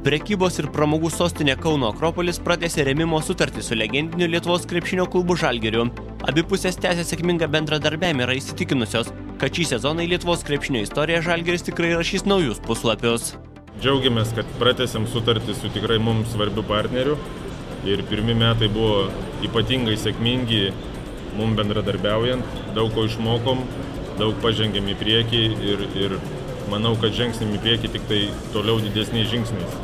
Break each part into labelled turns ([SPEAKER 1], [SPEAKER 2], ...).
[SPEAKER 1] Prekybos ir pramogų sostinė Kauno Akropolis pratęsė rėmimo sutartį su legendiniu Lietuvos krepšinio klubu Žalgiriu. Abi pusės tęsia sėkmingą bendradarbiavimą, yra įsitikinusios, kad šį sezoną į Lietuvos krepšinio istoriją Žalgiris tikrai rašys naujus puslapius.
[SPEAKER 2] Džiaugiamės, kad pratęsėm sutartį su tikrai mums svarbiu partneriu ir pirmi metai buvo ypatingai sėkmingi mums bendradarbiaujant, daug ko išmokom, daug pažengėm į priekį ir manau, kad žengsim į priekį tik tai toliau didesniais žingsniais.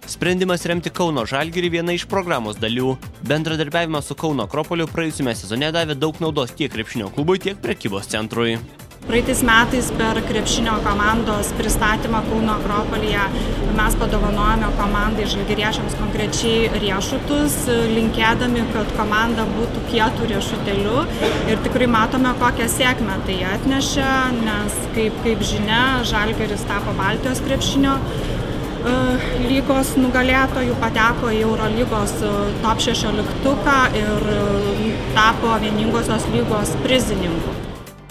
[SPEAKER 1] Sprendimas remti Kauno Žalgirį viena iš programos dalių. Bendradarbiavimas su Kauno Akropoliu praėjusiame sezone davė daug naudos tiek krepšinio klubui, tiek prekybos centrui.
[SPEAKER 3] Praeitais metais per krepšinio komandos pristatymą Kauno Akropolyje mes padovanojame komandai žalgiriečiams konkrečiai riešutus, linkėdami, kad komanda būtų kietų riešutėlių ir tikrai matome, kokią sėkmę tai atnešė, nes kaip žinia, Žalgiris tapo Baltijos krepšinio lygos nugalėtojų, pateko į Eurolygos top 16 ir tapo vieningosios lygos prizininku.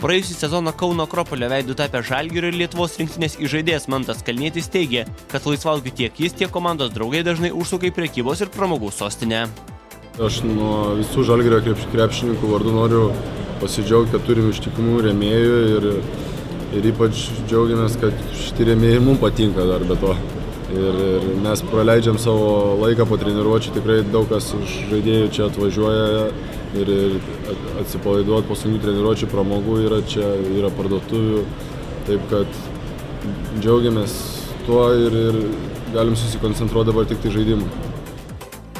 [SPEAKER 1] Praėjusį sezoną Kauno Akropolio veidu tapę Žalgirio ir Lietuvos rinktinės įžaidėjas Mantas Kalnietis teigė, kad laisvalaikiu tiek jis, tiek komandos draugai dažnai užsuka į prekybos ir pramogų sostinę.
[SPEAKER 4] Aš nuo visų Žalgirio krepšininkų vardu noriu pasidžiaugti, kad turim ištikimų rėmėjų ir ypač džiaugiamės, kad šitie rėmėjai mums patinka dar be to. Ir mes praleidžiam savo laiką po treniruočių, tikrai daug kas iš žaidėjų čia atvažiuoja ir atsipalaiduoti po sunkių treniruočių, pramogų yra čia, yra parduotuvių, taip kad džiaugiamės tuo ir galim susikoncentruoti dabar tik tai žaidimui.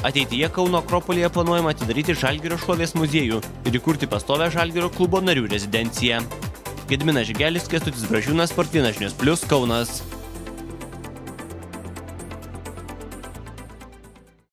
[SPEAKER 1] Ateityje Kauno Akropolyje planuojama atidaryti Žalgirio šlovės muziejų ir įkurti pastovią Žalgirio klubo narių rezidenciją. Gediminas Žigelis, Kęstutis Bražiūnas, Sportvinas žinios plius, Kaunas.